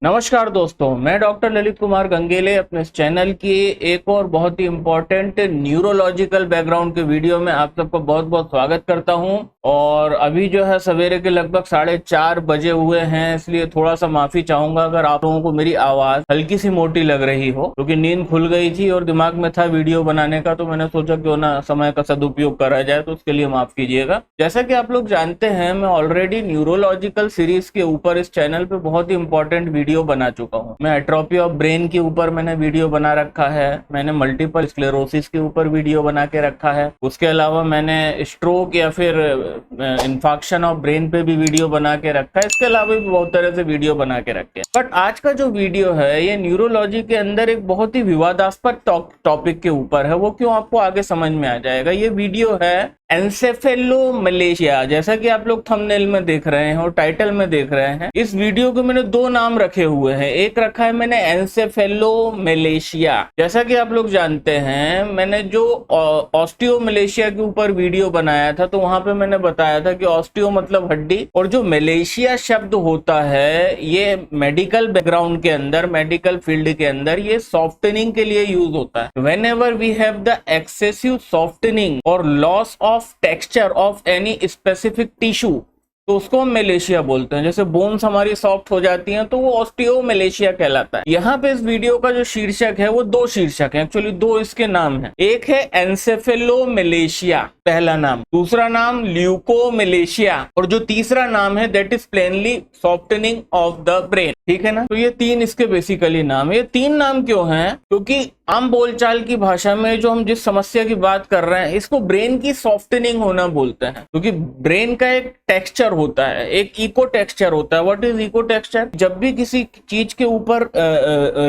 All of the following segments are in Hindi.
नमस्कार दोस्तों, मैं डॉक्टर ललित कुमार गंगेले अपने इस चैनल की एक और बहुत ही इम्पोर्टेंट न्यूरोलॉजिकल बैकग्राउंड के वीडियो में आप सबका बहुत बहुत स्वागत करता हूं। और अभी जो है सवेरे के लगभग 4:30 बजे हुए हैं, इसलिए थोड़ा सा माफी चाहूंगा अगर आप लोगों को मेरी आवाज हल्की सी मोटी लग रही हो, क्योंकि नींद खुल गई थी और दिमाग में था वीडियो बनाने का, तो मैंने सोचा क्यों ना समय का सदुपयोग करा जाए, तो उसके लिए माफ कीजिएगा। जैसा कि आप लोग जानते हैं, मैं ऑलरेडी न्यूरोलॉजिकल सीरीज के ऊपर इस चैनल पे बहुत ही इंपॉर्टेंट वीडियो बना चुका हूं। मैं एट्रोफी ऑफ ब्रेन के ऊपर मैंने वीडियो बना रखा है, मैंने मल्टीपल स्क्लेरोसिस के ऊपर वीडियो बना के रखा है, उसके अलावा मैंने स्ट्रोक या फिर इन्फेक्शन ऑफ ब्रेन पे भी वीडियो बना के रखा है। इसके अलावा भी बहुत तरह से वीडियो बना के रखे हैं। बट आज का जो वीडियो है ये न्यूरोलॉजी के अंदर एक बहुत ही विवादास्पद टॉपिक के ऊपर है। वो क्यों, आपको आगे समझ में आ जाएगा। ये वीडियो है एन्सेफेलोमलेशिया, जैसा कि आप लोग थंबनेल में देख रहे हैं और टाइटल में देख रहे हैं। इस वीडियो के मैंने दो नाम रखे हुए हैं। एक रखा है मैंने एन्सेफेलोमलेशिया। जैसा कि आप लोग जानते हैं, मैंने जो ऑस्टियोमलेशिया के ऊपर वीडियो बनाया था, तो वहां पे मैंने बताया था कि ऑस्टियो मतलब हड्डी, और जो मलेशिया शब्द होता है ये मेडिकल बैकग्राउंड के अंदर, मेडिकल फील्ड के अंदर ये सॉफ्टनिंग के लिए यूज होता है। Whenever we have the excessive softening और loss of texture of any specific tissue, तो उसको हम मलेशिया बोलते हैं। जैसे बोन्स हमारी सॉफ्ट हो जाती हैं तो वो ऑस्टियोमलेशिया कहलाता है। यहाँ पे इस वीडियो का जो शीर्षक है वो दो शीर्षक है, एक्चुअली दो इसके नाम हैं। एक है एन्सेफेलोमलेशिया पहला नाम, दूसरा नाम ल्यूकोमलेशिया, और जो तीसरा नाम है that is plainly softening of the brain. ठीक है ना। तो ये तीन इसके बेसिकली नाम है। ये तीन नाम क्यों हैं? क्योंकि आम बोलचाल की भाषा में जो हम जिस समस्या की बात कर रहे हैं इसको ब्रेन की सॉफ्टनिंग होना बोलते हैं। क्योंकि ब्रेन का एक टेक्सचर होता है, एक इको टेक्सचर होता है। What is echo texture? जब भी किसी चीज के ऊपर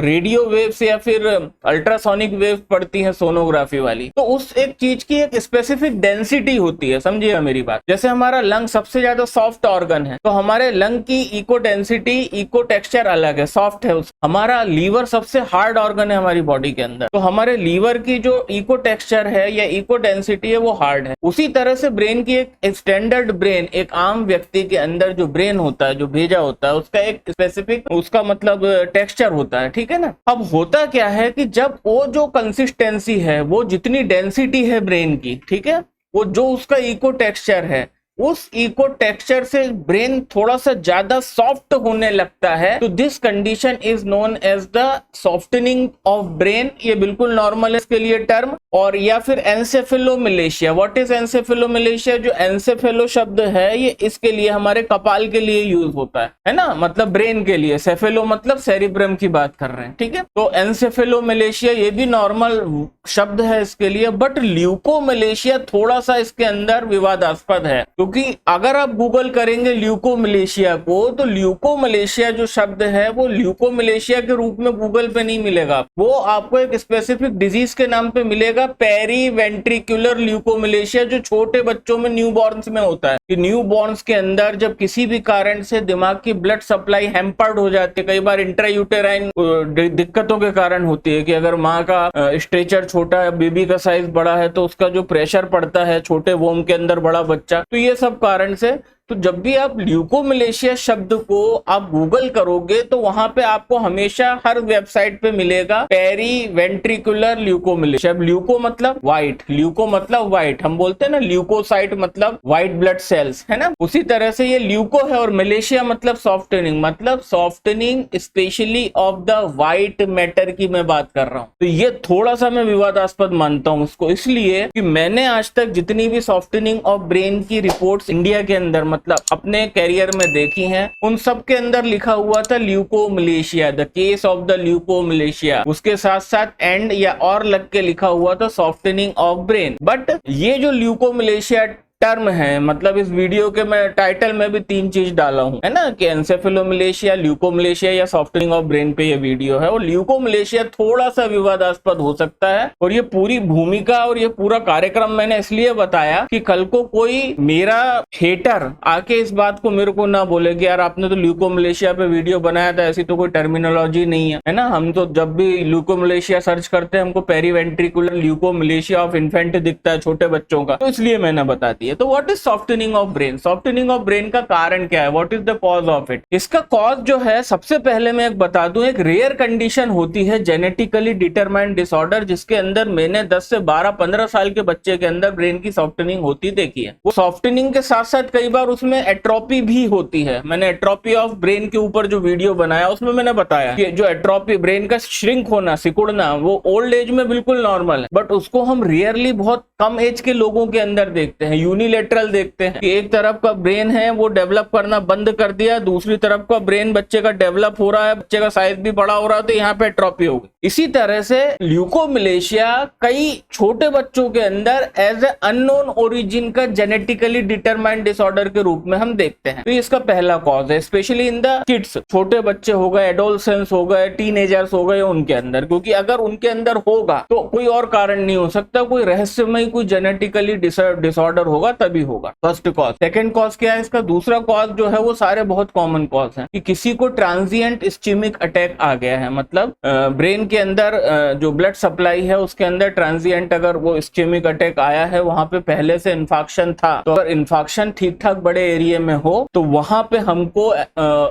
रेडियो वेव्स या फिर अल्ट्रासोनिक वेव पड़ती है सोनोग्राफी वाली, तो उस एक चीज की एक स्पेसिफिक डेंसिटी होती है। समझिएगा मेरी बात। जैसे हमारा लंग सबसे ज्यादा सॉफ्ट ऑर्गन है, तो हमारे लंग की इको डेंसिटी, इको टेक्सचर अलग है, सॉफ्ट है। हमारा लीवर सबसे हार्ड ऑर्गन है हमारी बॉडी के अंदर, तो हमारे लीवर की जो इको टेक्सचर है या इको डेंसिटी है वो हार्ड है। उसी तरह से ब्रेन की एक स्टैंडर्ड ब्रेन, एक आम व्यक्ति के अंदर जो ब्रेन होता है, जो भेजा होता है, उसका एक स्पेसिफिक उसका मतलब टेक्सचर होता है। ठीक है ना। अब होता क्या है कि जब वो जो कंसिस्टेंसी है, वो जितनी डेंसिटी है ब्रेन की, ठीक है, वो जो उसका इको टेक्सचर है, उस इको टेक्सचर से ब्रेन थोड़ा सा ज्यादा सॉफ्ट होने लगता है, तो this condition is known as the softening of brain. ये बिल्कुल नॉर्मल है इसके लिए टर्म। और या फिर एन्सेफेलोमलेशिया। What is एन्सेफेलोमलेशिया? जो एन्सेफेलो शब्द है ये इसके लिए हमारे कपाल के लिए यूज होता है ना, मतलब ब्रेन के लिए। सेफेलो मतलब सेरिब्रम की बात कर रहे हैं। ठीक है। तो एन्सेफेलोमलेशिया ये भी नॉर्मल शब्द है इसके लिए। बट ल्यूकोमलेशिया थोड़ा सा इसके अंदर विवादास्पद है, क्योंकि अगर आप गूगल करेंगे ल्यूकोमलेशिया को, तो ल्यूकोमलेशिया जो शब्द है वो ल्यूकोमलेशिया के रूप में गूगल पे नहीं मिलेगा। वो आपको एक स्पेसिफिक डिजीज के नाम पे मिलेगा, पेरीवेंट्रिकुलर ल्यूकोमलेशिया, जो छोटे बच्चों में, न्यूबॉर्न्स में होता है। कि न्यूबॉर्न्स के अंदर जब किसी भी कारण से दिमाग की ब्लड सप्लाई हैम्पर्ड हो जाती है, कई बार इंट्रायूटेराइन दिक्कतों के कारण होती है कि अगर माँ का स्ट्रेचर छोटा है, बेबी का साइज बड़ा है, तो उसका जो प्रेशर पड़ता है छोटे वोम के अंदर बड़ा बच्चा, तो ये सब कारण से, तो जब भी आप ल्यूकोमलेशिया शब्द को आप गूगल करोगे तो वहां पे आपको हमेशा हर वेबसाइट पे मिलेगा पेरीवेंट्रिकुलर ल्यूकोमलेशिया। ल्यूको मतलब व्हाइट, ल्यूको मतलब व्हाइट, हम बोलते हैं ना ल्यूकोसाइट मतलब व्हाइट ब्लड सेल्स, है ना। उसी तरह से ये ल्यूको है, और मलेशिया मतलब सॉफ्टनिंग, मतलब softening specially of the white matter की मैं बात कर रहा हूँ। तो ये थोड़ा सा मैं विवादास्पद मानता हूँ उसको, इसलिए कि मैंने आज तक जितनी भी सॉफ्टनिंग ऑफ ब्रेन की रिपोर्ट्स इंडिया के अंदर मतलब अपने कैरियर में देखी हैं, उन सब के अंदर लिखा हुआ था leukomalacia, the case of the leukomalacia. उसके साथ साथ एंड या और लग के लिखा हुआ था सॉफ्टनिंग ऑफ ब्रेन। बट ये जो ल्यूकोमलेशिया टर्म है, मतलब इस वीडियो के मैं टाइटल में भी तीन चीज डाला हूं, है ना, कि एन्सेफेलोमलेशिया, ल्यूकोमलेशिया या सॉफ्टनिंग ऑफ ब्रेन पे ये वीडियो है। और ल्यूकोमलेशिया थोड़ा सा विवादास्पद हो सकता है, और ये पूरी भूमिका और ये पूरा कार्यक्रम मैंने इसलिए बताया कि कल को कोई मेरा हेटर आके इस बात को मेरे को ना बोले कि यार आपने तो ल्यूकोमलेशिया पे वीडियो बनाया था, ऐसी तो कोई टर्मिनोलॉजी नहीं है ना। हम तो जब भी ल्यूकोमलेशिया सर्च करते हैं हमको पेरीवेंट्रिकुलर ल्यूकोमलेशिया ऑफ इन्फेंट दिखता है, छोटे बच्चों का, तो इसलिए मैंने बता दिया। जाती है। तो what is softening of brain? Softening of brain का कारण क्या है? What is the cause of it? इसका कॉज जो है, सबसे पहले मैं एक बता दूं, एक रेयर कंडीशन होती है जेनेटिकली डिटरमाइंड डिसऑर्डर, जिसके अंदर मैंने 10 से 12-15 साल के बच्चे के अंदर ब्रेन की सॉफ्टनिंग होती देखी है। वो सॉफ्टनिंग के साथ साथ कई बार उसमें एट्रोपी भी होती है। मैंने एट्रोपी ऑफ ब्रेन के ऊपर जो वीडियो बनाया उसमें मैंने बताया कि जो एट्रोपी, ब्रेन का श्रिंक होना, सिकुड़ना, वो ओल्ड एज में बिल्कुल नॉर्मल है, बट उसको हम रियरली बहुत कम एज के लोगों के अंदर देखते हैं। यूनिलेटरल देखते हैं कि एक तरफ का ब्रेन है वो डेवलप करना बंद कर दिया, दूसरी तरफ का ब्रेन बच्चे का डेवलप हो रहा है, बच्चे का साइज भी बड़ा हो रहा है, तो यहाँ पे एट्रोपी हो गई। इसी तरह से ल्यूकोमलेशिया कई छोटे बच्चों के अंदर एज ए अननोन ओरिजिन का जेनेटिकली डिटरमाइंड डिसऑर्डर के रूप में हम देखते हैं। तो इसका पहला कॉज है, स्पेशली इन द किड्स, छोटे बच्चे हो गए, एडोलसेंस हो गए, टीनेजर्स हो गए, उनके अंदर, क्योंकि अगर उनके अंदर होगा तो कोई और कारण नहीं हो सकता, कोई रहस्यमय कोई जेनेटिकली डिसऑर्डर होगा तभी होगा। First cause. सेकंड कॉज क्या है इसका? दूसरा कॉज जो है वो सारे बहुत कॉमन कॉज हैं कि किसी को ट्रांजिएंट इस्केमिक अटैक आ गया है, मतलब ब्रेन के अंदर जो ब्लड सप्लाई है उसके अंदर ट्रांजिएंट अगर वो इस्केमिक अटैक आया है, वहां पे पहले से इन्फेक्शन था, तो अगर इन्फेक्शन ठीक ठाक बड़े एरिया में हो तो वहां पे हमको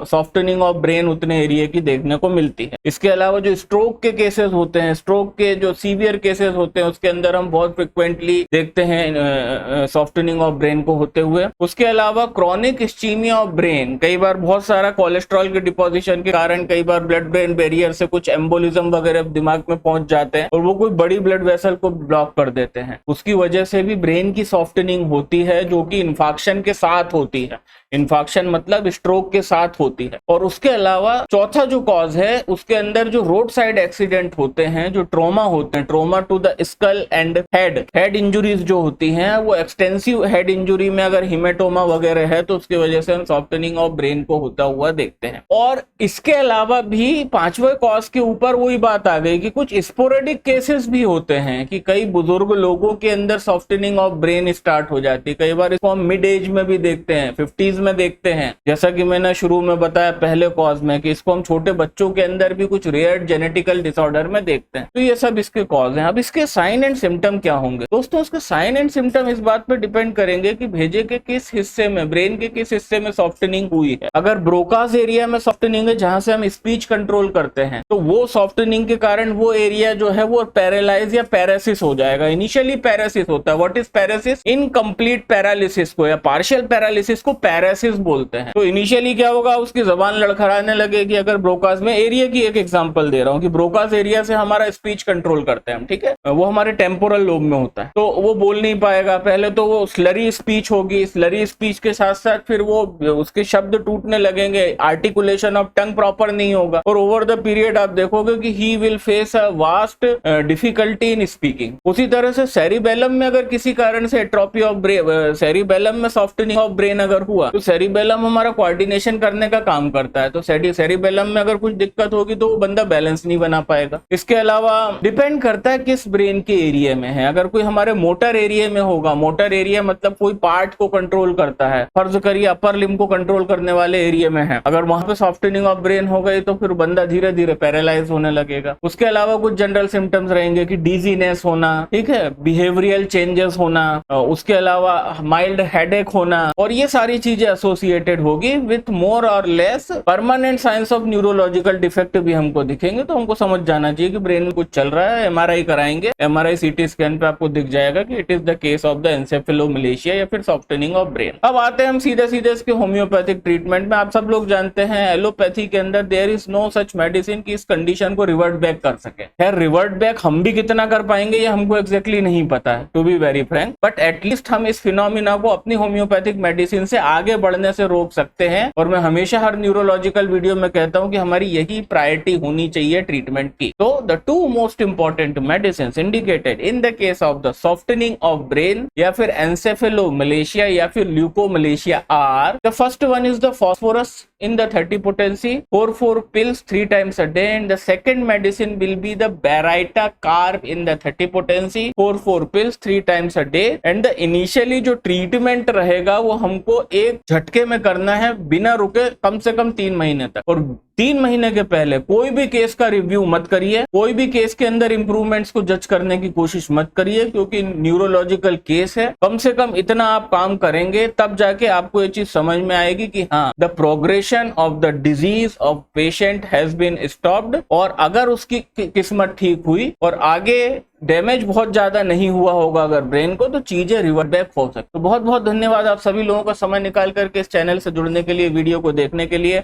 सॉफ्टनिंग ऑफ ब्रेन उतने एरिया की देखने को मिलती है। इसके अलावा जो स्ट्रोक के केसेस होते हैं, स्ट्रोक के जो सीवियर केसेस होते हैं, उसके अंदर हम बहुत फ्रिक्वेंटली देखते हैं सॉफ्टनिंग ऑफ ब्रेन को होते हुए। उसके अलावा क्रॉनिक इस्चीमिया ऑफ ब्रेन, कई बार बहुत सारा कोलेस्ट्रॉल के डिपोजिशन के कारण कई बार ब्लड ब्रेन बैरियर से कुछ एम्बोलिज्म वगैरह दिमाग में पहुंच जाते हैं और वो कोई बड़ी ब्लड वेसल को ब्लॉक कर देते हैं, उसकी वजह से भी ब्रेन की सॉफ्टनिंग होती है, जो कि इन्फेक्शन के साथ होती है। इन्फेक्शन मतलब स्ट्रोक के साथ होती है। और उसके अलावा चौथा जो कॉज है, उसके अंदर जो रोड साइड एक्सीडेंट होते हैं, जो ट्रोमा होते हैं, trauma to the skull and head injuries जो होती हैं, वो एक्सटेंसिव हेड इंजुरी में अगर हिमेटोमा वगैरह है तो उसकी वजह से हम सॉफ्टनिंग ऑफ ब्रेन को होता हुआ देखते हैं। और इसके अलावा भी पांचवें कॉज के ऊपर वही बात आ गई कि कुछ स्पोरेडिक केसेस भी होते हैं कि कई बुजुर्ग लोगों के अंदर सॉफ्टनिंग ऑफ ब्रेन स्टार्ट हो जाती है। कई बार इसको हम मिड एज में भी देखते हैं, 50s में देखते हैं, जैसा कि मैंने शुरू में बताया पहले कॉज में कि इसको हम छोटे बच्चों के अंदर भी कुछ रेयर जेनेटिकल डिसऑर्डर में देखते हैं। तो ये सब इसके कॉज हैं। अब इसके साइन एंड सिम्टम क्या होंगे दोस्तों? इसके साइन एंड सिम्टम इस बात पर डिपेंड करेंगे कि भेजे के किस हिस्से में, ब्रेन के किस हिस्से में सॉफ्टनिंग हुई है। अगर ब्रोकास एरिया में सॉफ्टनिंग है, जहां से हम स्पीच कंट्रोल करते हैं, तो वो सॉफ्टनिंग के कारण वो एरिया जो है वो पैरालाइज या पैरासिस हो जाएगा। इनिशियली पैरासिस होता है। What is paresis? Incomplete paralysis को या पार्शियल पैरालिसिस को पैरासिस बोलते हैं। तो इनिशियली क्या होगा, उसकी जबान लड़खड़ाने लगेगी। अगर ब्रोकास में, एरिया की एक एग्जांपल दे रहा हूं कि ब्रोकास एरिया से हमारा स्पीच कंट्रोल करते हैं हम, ठीक है, वो हमारे टेम्पोरल लोब में होता है, तो वो बोल नहीं पाएगा। पहले तो वो स्लरी स्पीच होगी, स्लरी स्पीच के साथ साथ फिर वो उसके शब्द टूटने लगेंगे, आर्टिकुलेशन ऑफ टंग प्रॉपर नहीं होगा, और ओवर द पीरियड आप देखोगे कि he will face a vast difficulty in speaking. उसी तरह से सेरिबेलम में अगर किसी कारण से एट्रोपी ऑफ ब्रेन, सेरिबेलम में सॉफ्टनिंग ऑफ ब्रेन अगर हुआ, तो सेरिबेलम हमारा कोऑर्डिनेशन करने का काम करता है, तो सेरिबेलम में अगर कुछ दिक्कत होगी तो वो बंदा बैलेंस नहीं बना पाएगा। इसके अलावा डिपेंड करता है किस ब्रेन के एरिया में है। अगर कोई हमारे मोटर एरिया में होगा, मोटर एरिया मतलब कोई पार्ट को कंट्रोल करता है, फर्ज करिए अपर लिम्ब को कंट्रोल करने वाले एरिया में है, अगर वहां पे सॉफ्टनिंग ऑफ ब्रेन हो गई तो फिर बंदा धीरे धीरे पैरालाइज होने लगेगा। उसके अलावा कुछ जनरल सिम्टम्स रहेंगे कि डिजीनेस होना, ठीक है, बिहेवियरल चेंजेस होना, उसके अलावा माइल्ड हेडेक होना, और ये सारी चीजें एसोसिएटेड होगी विथ मोर और less permanent science of neurological defect भी हमको दिखेंगे। तो हमको समझ जाना चाहिए कि ब्रेन में कुछ चल रहा है। एमआरआई कराएंगे, एमआरआई सीटी स्कैन पे आपको दिख जाएगा कि it is the case of the encephalomalacia या फिर सॉफ्टनिंग ऑफ ब्रेन। अब आते हैं हम सीधे सीधे इसके होम्योपैथिक ट्रीटमेंट में। आप सब लोग जानते हैं एलोपैथी के अंदर there is no such medicine कि इस कंडीशन को रिवर्ट बैक कर सके। खैर रिवर्ट बैक हम भी कितना कर पाएंगे ये हमको एग्जैक्टली नहीं पता है, to be very frank, but at least हम इस फिनोमिना को अपनी होम्योपैथिक मेडिसिन से आगे बढ़ने से रोक सकते हैं। और मैं हमेशा हर न्यूरोलॉजिकल वीडियो में कहता हूं कि हमारी यही प्रायोरिटी होनी चाहिए ट्रीटमेंट की। तो the two most important medicine indicated in the case of the softening of brain या फिर एन्सेफेलोमलेशिया या फिर leukomalacia are, the first one is the phosphorus in the 30 potency, 4 pills 3 times a day, and the second medicine will be the Baraita carb in the 30 potency, 4 pills 3 times a day, and the initially जो ट्रीटमेंट रहेगा वो हमको एक झटके में करना है बिना रुके कम से कम 3 महीने तक। और 3 महीने के पहले कोई भी केस का रिव्यू मत करिए, कोई भी केस के अंदर इंप्रूवमेंट्स को जज करने की कोशिश मत करिए, क्योंकि न्यूरोलॉजिकल केस है। कम से कम इतना आप काम करेंगे तब जाके आपको ये चीज समझ में आएगी कि हाँ, the progression of the disease of patient has been stopped, और अगर उसकी किस्मत ठीक हुई और आगे डैमेज बहुत ज्यादा नहीं हुआ होगा अगर ब्रेन को, तो चीजें रिवर्ट बैक हो सकती। तो बहुत बहुत धन्यवाद आप सभी लोगों का समय निकाल करके इस चैनल से जुड़ने के लिए, वीडियो को देखने के लिए।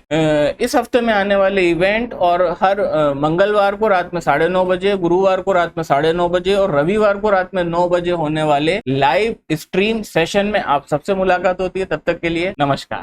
इस हफ्ते में आने वाले इवेंट और हर मंगलवार को रात में 9:30 बजे, गुरुवार को रात में 9:30 बजे और रविवार को रात में 9 बजे होने वाले लाइव स्ट्रीम सेशन में आप सबसे मुलाकात होती है। तब तक के लिए नमस्कार।